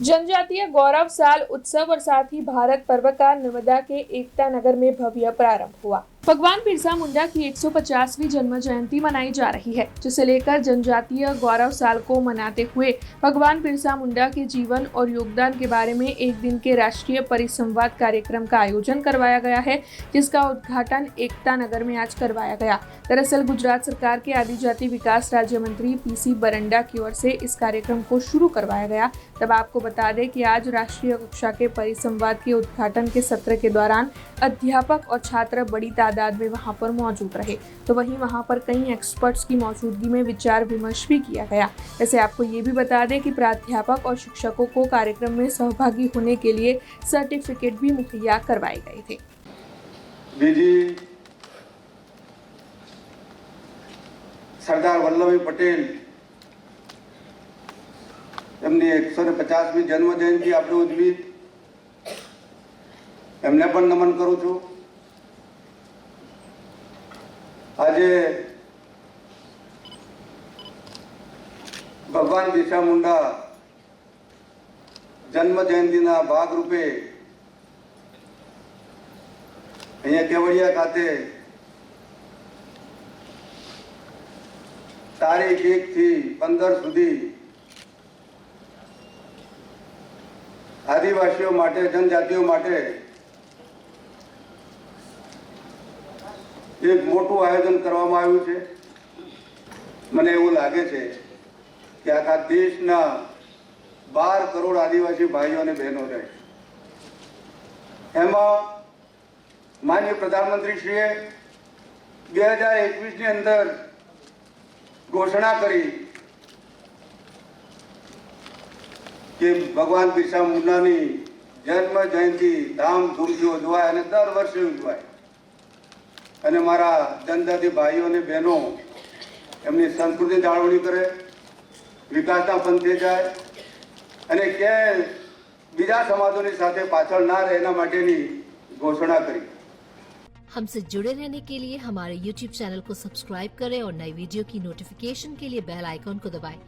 जनजातीय गौरव साल उत्सव और साथ ही भारत पर्व का नर्मदा के एकता नगर में भव्य प्रारंभ हुआ। भगवान बिरसा मुंडा की 150वीं जन्म जयंती मनाई जा रही है, जिसे लेकर जनजातीय गौरव साल को मनाते हुए भगवान बिरसा मुंडा के जीवन और योगदान के बारे में एक दिन के राष्ट्रीय परिसंवाद कार्यक्रम का आयोजन करवाया गया है, जिसका उद्घाटन एकता नगर में आज करवाया गया। दरअसल गुजरात सरकार के आदिजाति विकास राज्य मंत्री पीसी बरंडा की ओर से इस कार्यक्रम को शुरू करवाया गया। तब आपको बता दें कि आज राष्ट्रीय कक्षा के परिसंवाद के उद्घाटन के सत्र के दौरान अध्यापक और छात्र बड़ी तादाद में वहां पर मौजूद रहे, तो वहीं वहां पर कई एक्सपर्ट्स की मौजूदगी में विचार विमर्श भी किया गया। वैसे आपको ये भी बता दें कि प्राध्यापक और शिक्षकों को कार्यक्रम में सहभागी होने के लिए सर्टिफिकेट भी मुहैया करवाए गए थे। सरदार वल्लभभाई पटेल એમની 150મી જન્મ જયંતિ આપણે ઉજવી, એમને પણ નમન કરું છું। આજે ભગવાન બિરસા મુંડા જન્મ જયંતિના ભાગરૂપે અહીંયા કેવડિયા ખાતે તારીખ 1 થી 15 સુધી આદિવાસીઓ માટે, જનજાતિઓ માટે એક મોટું આયોજન કરવામાં આવ્યું છે। મને એવું લાગે છે કે આખા દેશના 12 કરોડ આદિવાસી ભાઈઓ અને બહેનો રહે, એમાં માનનીય પ્રધાનમંત્રીશ્રીએ 2021ની અંદર ઘોષણા કરી કે ભગવાન બિરસા મુંડાની જન્મ જયંતિ ધામધૂમથી ઉજવાય અને દર વર્ષે ઉજવાય, અને મારા જનજાતિ ભાઈઓ અને બહેનો એમની સંસ્કૃતિ જાળવણી કરે, વિકાસના પંથે જાય અને ક્યાંય બીજા સમાજોની સાથે પાછળ ના રહે, એના માટેની ઘોષણા કરી। हमसे जुड़े रहने के लिए हमारे YouTube चैनल को सब्सक्राइब करें और नई वीडियो की नोटिफिकेशन के लिए बेल आइकॉन को दबाएं।